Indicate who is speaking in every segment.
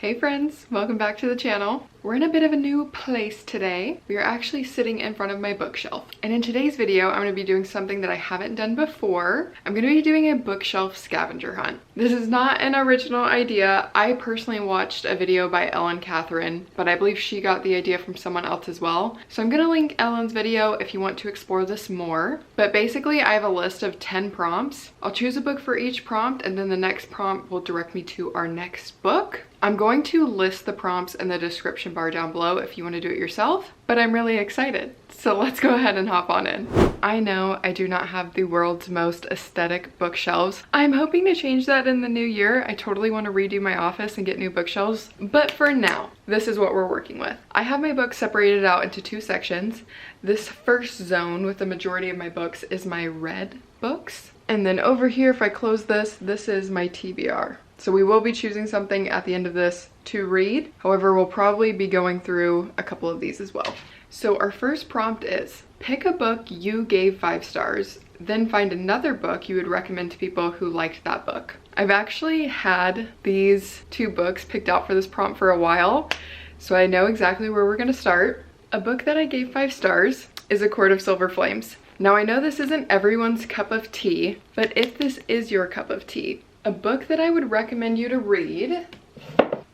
Speaker 1: Hey friends, welcome back to the channel. We're in a bit of a new place today. We are actually sitting in front of my bookshelf. And in today's video, I'm going to be doing something that I haven't done before. I'm going to be doing a bookshelf scavenger hunt. This is not an original idea. I personally watched a video by Ellen Catherine, but I believe she got the idea from someone else as well. So I'm going to link Ellen's video if you want to explore this more. But basically, I have a list of 10 prompts. I'll choose a book for each prompt, and then the next prompt will direct me to our next book. I'm going to list the prompts in the description bar down below if you want to do it yourself, but I'm really excited. So let's go ahead and hop on in. I know I do not have the world's most aesthetic bookshelves. I'm hoping to change that in the new year. I totally want to redo my office and get new bookshelves, but for now, this is what we're working with. I have my books separated out into two sections. This first zone with the majority of my books is my read books. And then over here, if I close this, this is my TBR. So we will be choosing something at the end of this to read. However, we'll probably be going through a couple of these as well. So our first prompt is, pick a book you gave 5 stars, then find another book you would recommend to people who liked that book. I've actually had these 2 books picked out for this prompt for a while, so I know exactly where we're gonna start. A book that I gave 5 stars is A Court of Silver Flames. Now I know this isn't everyone's cup of tea, but if this is your cup of tea, a book that I would recommend you to read,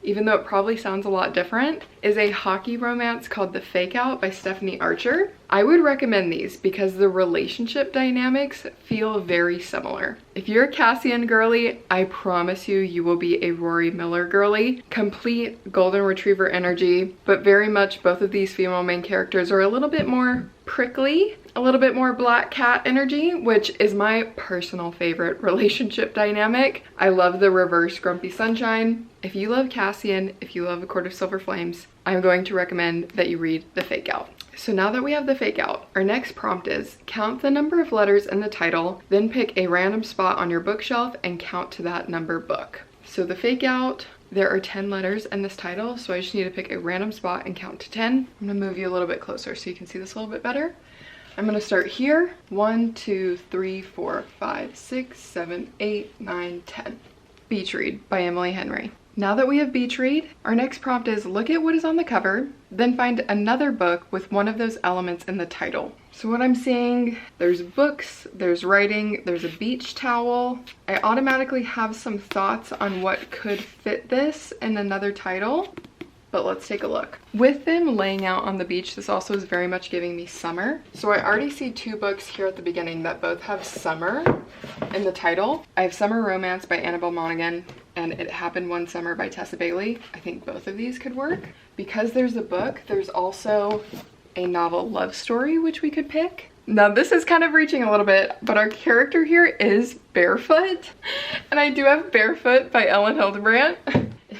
Speaker 1: even though it probably sounds a lot different, is a hockey romance called The Fake Out by Stephanie Archer. I would recommend these because the relationship dynamics feel very similar. If you're a Cassian girly, I promise you, you will be a Rory Miller girly. Complete golden retriever energy, but very much both of these female main characters are a little bit more prickly, a little bit more black cat energy, which is my personal favorite relationship dynamic. I love the reverse grumpy sunshine. If you love Cassian, if you love A Court of Silver Flames, I'm going to recommend that you read The Fake Out. So now that we have The Fake Out, our next prompt is count the number of letters in the title, then pick a random spot on your bookshelf and count to that number book. So The Fake Out, there are 10 letters in this title, so I just need to pick a random spot and count to 10. I'm gonna move you a little bit closer so you can see this a little bit better. I'm gonna start here. 1, 2, 3, 4, 5, 6, 7, 8, 9, 10. Beach Read by Emily Henry. Now that we have Beach Read, our next prompt is look at what is on the cover, then find another book with one of those elements in the title. So what I'm seeing, there's books, there's writing, there's a beach towel. I automatically have some thoughts on what could fit this in another title, but let's take a look. With them laying out on the beach, this also is very much giving me summer. So I already see 2 books here at the beginning that both have summer in the title. I have Summer Romance by Annabelle Monaghan and It Happened One Summer by Tessa Bailey. I think both of these could work. Because there's a book, there's also a novel love story which we could pick. Now this is kind of reaching a little bit, but our character here is barefoot. And I do have Barefoot by Ellen Hildebrandt.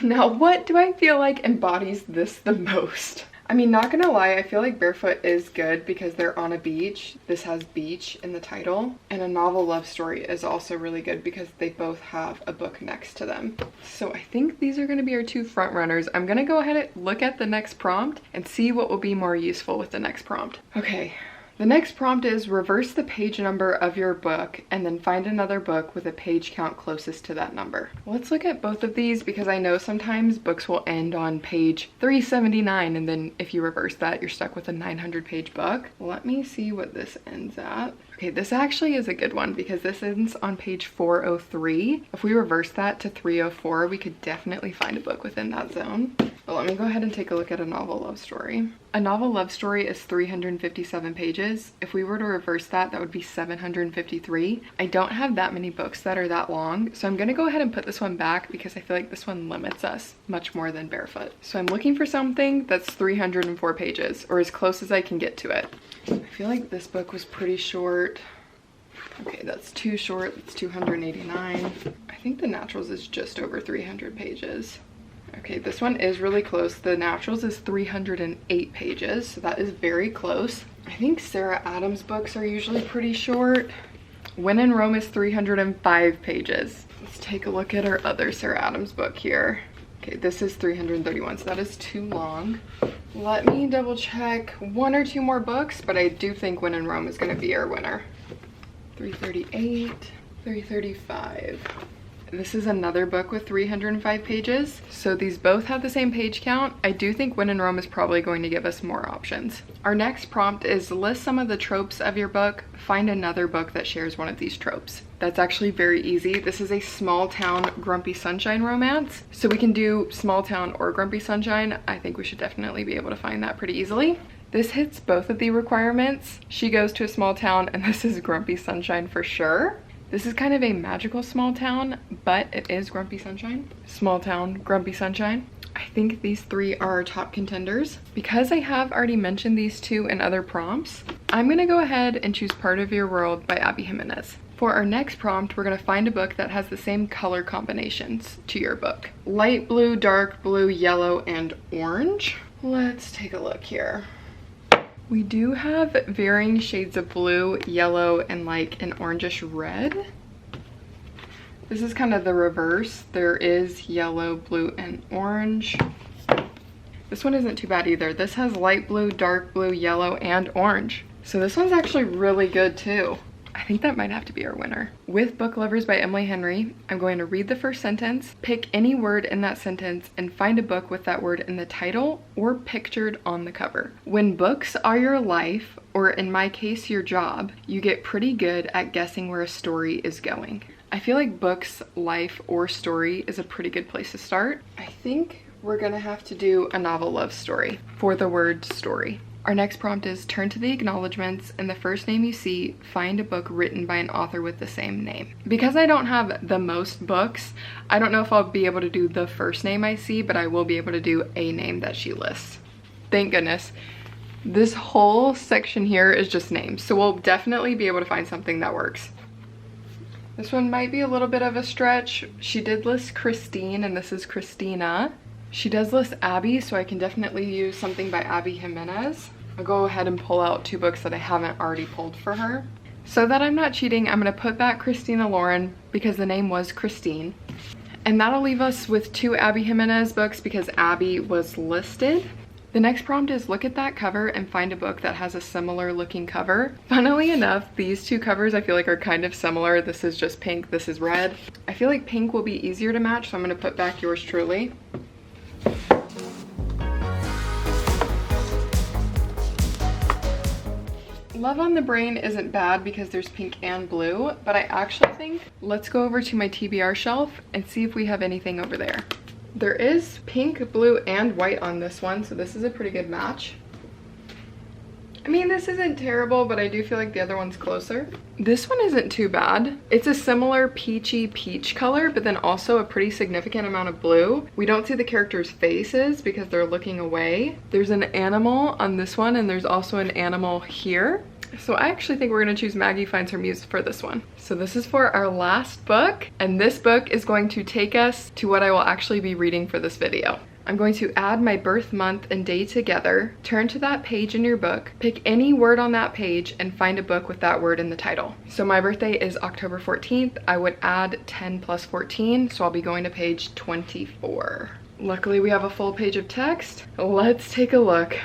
Speaker 1: Now, what do I feel like embodies this the most? I mean, not gonna lie, I feel like Barefoot is good because they're on a beach. This has beach in the title. And a novel love story is also really good because they both have a book next to them. So I think these are gonna be our 2 front runners. I'm gonna go ahead and look at the next prompt and see what will be more useful with the next prompt. Okay. The next prompt is reverse the page number of your book and then find another book with a page count closest to that number. Let's look at both of these because I know sometimes books will end on page 379 and then if you reverse that, you're stuck with a 900 page book. Let me see what this ends at. Okay, this actually is a good one because this ends on page 403. If we reverse that to 304, we could definitely find a book within that zone. But let me go ahead and take a look at a novel love story. A novel love story is 357 pages. If we were to reverse that, that would be 753. I don't have that many books that are that long, so I'm gonna go ahead and put this one back because I feel like this one limits us much more than Barefoot. So I'm looking for something that's 304 pages, or as close as I can get to it. I feel like this book was pretty short. Okay, that's too short, it's 289. I think The Naturals is just over 300 pages. Okay, this one is really close. The Naturals is 308 pages, so that is very close. I think Sarah Adams books are usually pretty short. When in Rome is 305 pages. Let's take a look at our other Sarah Adams book here. Okay, this is 331, so that is too long. Let me double check 1 or 2 more books, but I do think When in Rome is gonna be our winner. 338, 335. This is another book with 305 pages. So these both have the same page count. I do think When in Rome is probably going to give us more options. Our next prompt is list some of the tropes of your book. Find another book that shares one of these tropes. That's actually very easy. This is a small town Grumpy Sunshine romance. So we can do small town or Grumpy Sunshine. I think we should definitely be able to find that pretty easily. This hits both of the requirements. She goes to a small town, and this is Grumpy Sunshine for sure. This is kind of a magical small town, but it is Grumpy Sunshine. Small town, Grumpy Sunshine. I think these three are our top contenders. Because I have already mentioned these two in other prompts, I'm gonna go ahead and choose Part of Your World by Abby Jimenez. For our next prompt, we're gonna find a book that has the same color combinations to your book. Light blue, dark blue, yellow, and orange. Let's take a look here. We do have varying shades of blue, yellow, and like an orangish red. This is kind of the reverse. There is yellow, blue, and orange. This one isn't too bad either. This has light blue, dark blue, yellow, and orange. So this one's actually really good too. I think that might have to be our winner. With Book Lovers by Emily Henry, I'm going to read the first sentence, pick any word in that sentence, and find a book with that word in the title or pictured on the cover. When books are your life, or in my case, your job, you get pretty good at guessing where a story is going. I feel like books, life, or story is a pretty good place to start. I think we're gonna have to do a novel love story for the word story. Our next prompt is turn to the acknowledgments, and the first name you see, find a book written by an author with the same name. Because I don't have the most books, I don't know if I'll be able to do the first name I see, but I will be able to do a name that she lists. Thank goodness. This whole section here is just names, so we'll definitely be able to find something that works. This one might be a little bit of a stretch. She did list Christine, and this is Christina. She does list Abby, so I can definitely use something by Abby Jimenez. I'll go ahead and pull out two books that I haven't already pulled for her. So that I'm not cheating, I'm gonna put back Christina Lauren because the name was Christine. And that'll leave us with two Abby Jimenez books because Abby was listed. The next prompt is look at that cover and find a book that has a similar looking cover. Funnily enough, these two covers I feel like are kind of similar. This is just pink, this is red. I feel like pink will be easier to match, so I'm gonna put back yours truly. Love on the Brain isn't bad because there's pink and blue, but I actually think let's go over to my TBR shelf and see if we have anything over there. There is pink, blue, and white on this one, so this is a pretty good match. I mean, this isn't terrible, but I do feel like the other one's closer. This one isn't too bad. It's a similar peachy peach color, but then also a pretty significant amount of blue. We don't see the characters' faces because they're looking away. There's an animal on this one, and there's also an animal here. So I actually think we're gonna choose Maggie Finds Her Muse for this one. So this is for our last book, and this book is going to take us to what I will actually be reading for this video. I'm going to add my birth month and day together, turn to that page in your book, pick any word on that page, and find a book with that word in the title. So my birthday is October 14th. I would add 10 plus 14, so I'll be going to page 24. Luckily, we have a full page of text. Let's take a look.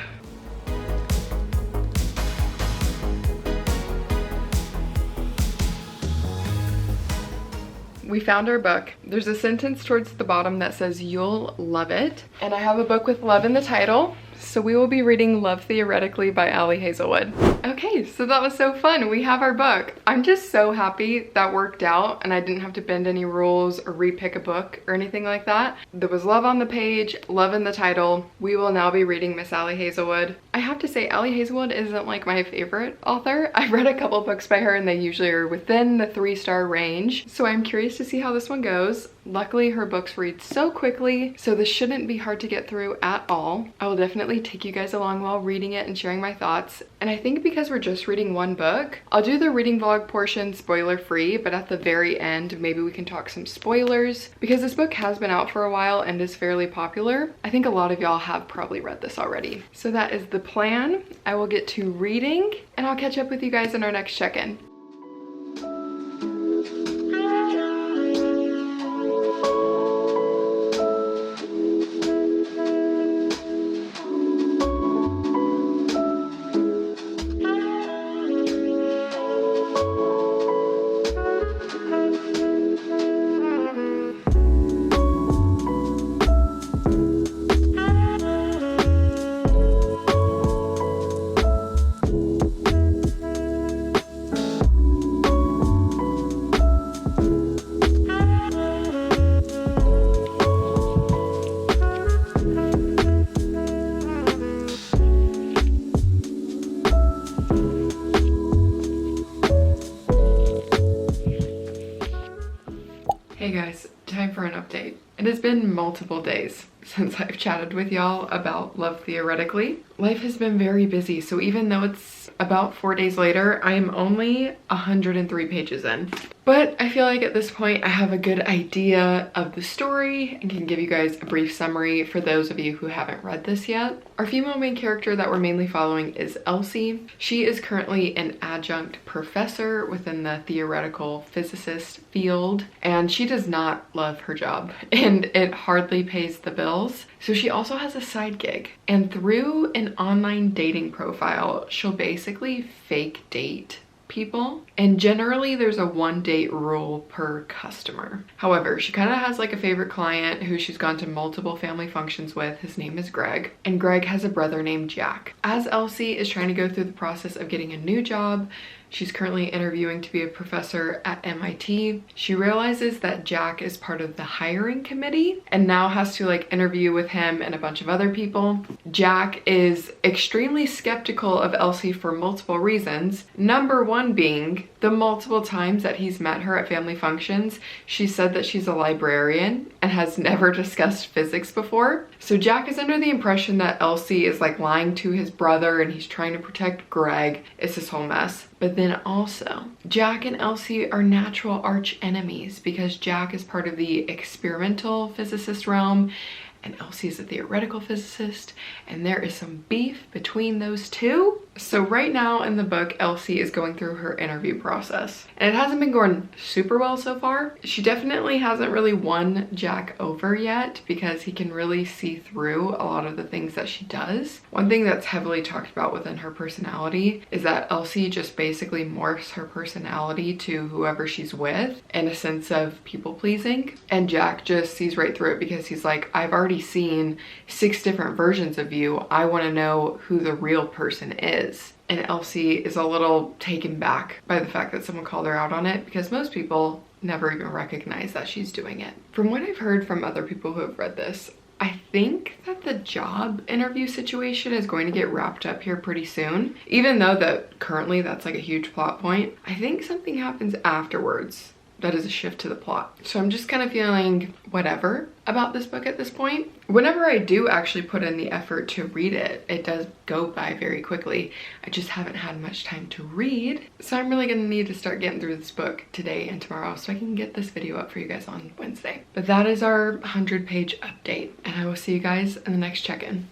Speaker 1: We found our book. There's a sentence towards the bottom that says you'll love it. And I have a book with love in the title. So we will be reading Love Theoretically by Ali Hazelwood. Okay, so that was so fun. We have our book. I'm just so happy that worked out and I didn't have to bend any rules or repick a book or anything like that. There was love on the page, love in the title. We will now be reading Miss Ali Hazelwood. I have to say, Ali Hazelwood isn't like my favorite author. I've read a couple books by her and they usually are within the 3-star range. So I'm curious to see how this one goes. Luckily, her books read so quickly, so this shouldn't be hard to get through at all. I will definitely take you guys along while reading it and sharing my thoughts. And I think because we're just reading one book, I'll do the reading vlog portion spoiler free, but at the very end, maybe we can talk some spoilers. Because this book has been out for a while and is fairly popular. I think a lot of y'all have probably read this already. So that is the plan. I will get to reading and I'll catch up with you guys in our next check-in. guys, time for an update. It has been multiple days since I've chatted with y'all about Love Theoretically. Life has been very busy, so even though it's about 4 days later, I am only 103 pages in. But I feel like at this point I have a good idea of the story and can give you guys a brief summary for those of you who haven't read this yet. Our female main character that we're mainly following is Elsie. She is currently an adjunct professor within the theoretical physicist field, and she does not love her job and it hardly pays the bills. So she also has a side gig, and through an online dating profile, she'll basically fake date people, and generally there's a 1 date rule per customer. However, she kind of has like a favorite client who she's gone to multiple family functions with. His name is Greg, and Greg has a brother named Jack. As Elsie is trying to go through the process of getting a new job, she's currently interviewing to be a professor at MIT. She realizes that Jack is part of the hiring committee and now has to like interview with him and a bunch of other people. Jack is extremely skeptical of Elsie for multiple reasons. Number one being the multiple times that he's met her at family functions, she said that she's a librarian and has never discussed physics before. So Jack is under the impression that Elsie is like lying to his brother and he's trying to protect Greg. It's this whole mess. But then also, Jack and Elsie are natural arch enemies because Jack is part of the experimental physicist realm and Elsie is a theoretical physicist, and there is some beef between those two. So right now in the book, Elsie is going through her interview process, and it hasn't been going super well so far. She definitely hasn't really won Jack over yet because he can really see through a lot of the things that she does. One thing that's heavily talked about within her personality is that Elsie just basically morphs her personality to whoever she's with in a sense of people pleasing, and Jack just sees right through it because he's like, I've already seen 6 different versions of you. I want to know who the real person is. And Elsie is a little taken back by the fact that someone called her out on it because most people never even recognize that she's doing it. From what I've heard from other people who have read this, I think that the job interview situation is going to get wrapped up here pretty soon. Even though that currently that's like a huge plot point, I think something happens afterwards that is a shift to the plot. So I'm just kind of feeling whatever about this book at this point. Whenever I do actually put in the effort to read it, it does go by very quickly. I just haven't had much time to read. So I'm really gonna need to start getting through this book today and tomorrow so I can get this video up for you guys on Wednesday. But that is our 100-page update, and I will see you guys in the next check-in.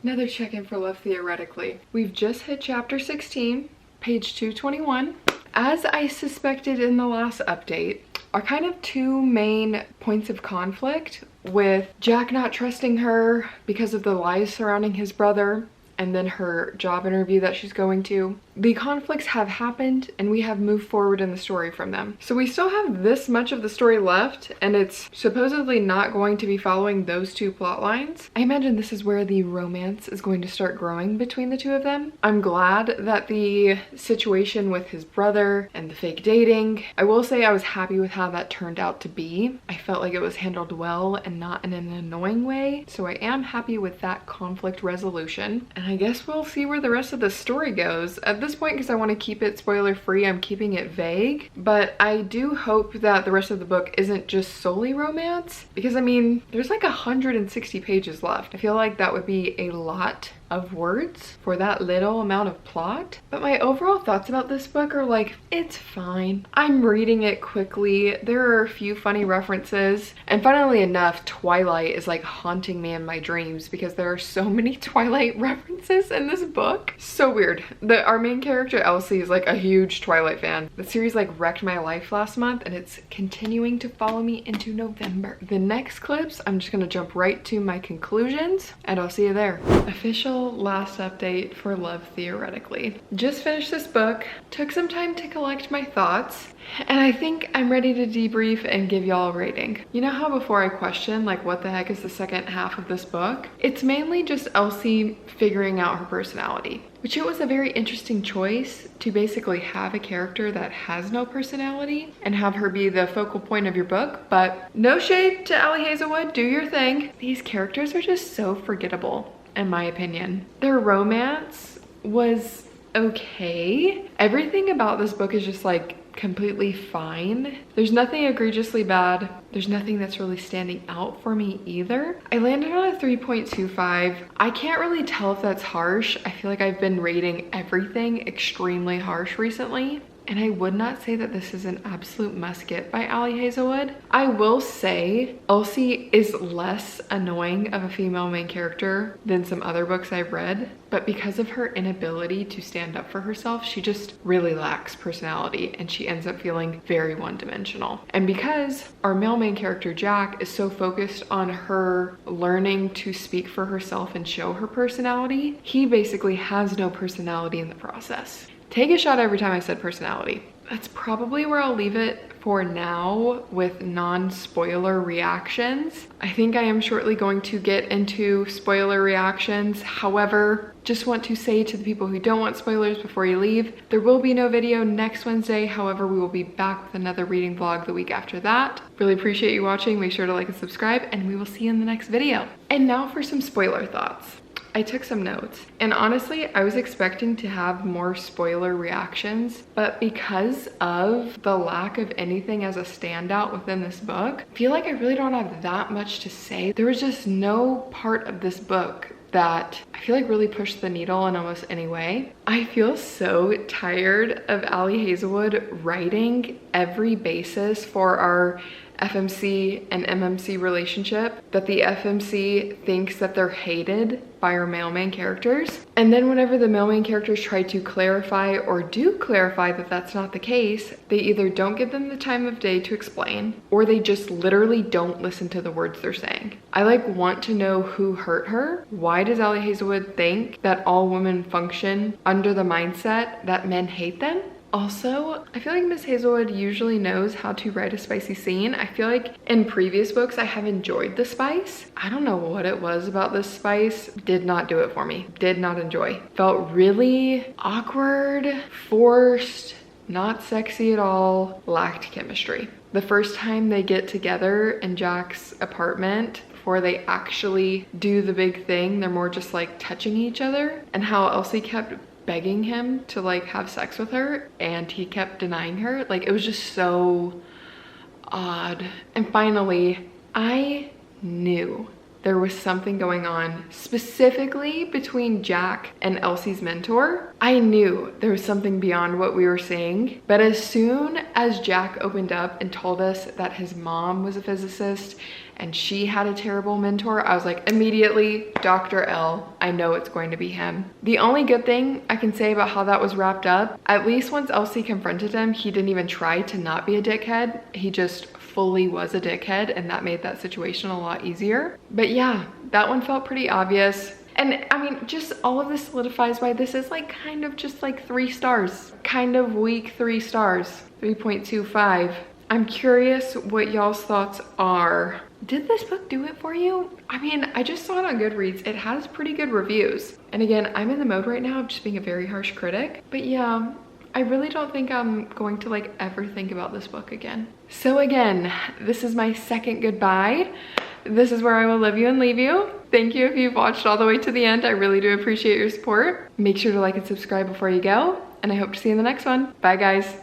Speaker 1: Another check-in for Love Theoretically. We've just hit chapter 16, page 221. As I suspected in the last update, are kind of 2 main points of conflict, with Jack not trusting her because of the lies surrounding his brother and then her job interview that she's going to. The conflicts have happened and we have moved forward in the story from them. So we still have this much of the story left, and it's supposedly not going to be following those 2 plot lines. I imagine this is where the romance is going to start growing between the 2 of them. I'm glad that the situation with his brother and the fake dating, I will say I was happy with how that turned out to be. I felt like it was handled well and not in an annoying way. So I am happy with that conflict resolution. And I guess we'll see where the rest of the story goes. At this point, because I want to keep it spoiler free, I'm keeping it vague, but I do hope that the rest of the book isn't just solely romance, because I mean there's like 160 pages left. I feel like that would be a lot of words for that little amount of plot. But my overall thoughts about this book are like, it's fine. I'm reading it quickly. There are a few funny references, and funnily enough, Twilight is like haunting me in my dreams because there are so many Twilight references in this book. So weird. Our main character Elsie is like a huge Twilight fan. The series like wrecked my life last month, and it's continuing to follow me into November. The next clips, I'm just gonna jump right to my conclusions, and I'll see you there. Official official last update for Love Theoretically. Just finished this book, took some time to collect my thoughts, and I think I'm ready to debrief and give y'all a rating. You know how before I questioned like what the heck is the second half of this book? It's mainly just Elsie figuring out her personality, which it was a very interesting choice to basically have a character that has no personality and have her be the focal point of your book. But no shade to Allie Hazelwood, do your thing. These characters are just so forgettable in my opinion. Their romance was okay. Everything about this book is just like completely fine. There's nothing egregiously bad. There's nothing that's really standing out for me either. I landed on a 3.25. I can't really tell if that's harsh. I feel like I've been rating everything extremely harsh recently. And I would not say that this is an absolute must get by Allie Hazelwood. I will say Elsie is less annoying of a female main character than some other books I've read, but because of her inability to stand up for herself, she just really lacks personality and she ends up feeling very one-dimensional. And because our male main character Jack is so focused on her learning to speak for herself and show her personality, he basically has no personality in the process. Take a shot every time I said personality. That's probably where I'll leave it for now with non-spoiler reactions. I think I am shortly going to get into spoiler reactions. However, just want to say to the people who don't want spoilers before you leave, there will be no video next Wednesday. However, we will be back with another reading vlog the week after that. Really appreciate you watching. Make sure to like and subscribe, and we will see you in the next video. And now for some spoiler thoughts. I took some notes, and honestly, I was expecting to have more spoiler reactions, but because of the lack of anything as a standout within this book, I feel like I really don't have that much to say. There was just no part of this book that I feel like really pushed the needle in almost any way. I feel so tired of Allie Hazelwood writing every basis for our FMC and MMC relationship, that the FMC thinks that they're hated by our male main characters. And then whenever the male main characters try to clarify or do clarify that that's not the case, they either don't give them the time of day to explain, or they just literally don't listen to the words they're saying. I like want to know who hurt her. Why does Allie Hazelwood think that all women function under the mindset that men hate them? Also, I feel like Miss Hazelwood usually knows how to write a spicy scene. I feel like in previous books I have enjoyed the spice. I don't know what it was about this spice. Did not do it for me. Did not enjoy. Felt really awkward, forced, not sexy at all, lacked chemistry. The first time they get together in Jack's apartment, before they actually do the big thing, they're more just like touching each other, and how Elsie kept begging him to like have sex with her and he kept denying her. Like, it was just so odd. And finally, I knew there was something going on specifically between Jack and Elsie's mentor. I knew there was something beyond what we were seeing. But as soon as Jack opened up and told us that his mom was a physicist and she had a terrible mentor, I was like, immediately, Dr. L, I know it's going to be him. The only good thing I can say about how that was wrapped up, at least once Elsie confronted him, he didn't even try to not be a dickhead. He just fully was a dickhead, and that made that situation a lot easier. But yeah, that one felt pretty obvious. And I mean, just all of this solidifies why this is like kind of just like 3 stars. Kind of weak 3 stars, 3.25. I'm curious what y'all's thoughts are. Did this book do it for you? I mean, I just saw it on Goodreads. It has pretty good reviews. And again, I'm in the mode right now of just being a very harsh critic. But yeah, I really don't think I'm going to like ever think about this book again. So again, this is my second goodbye. This is where I will love you and leave you. Thank you if you've watched all the way to the end. I really do appreciate your support. Make sure to like and subscribe before you go, and I hope to see you in the next one. Bye guys.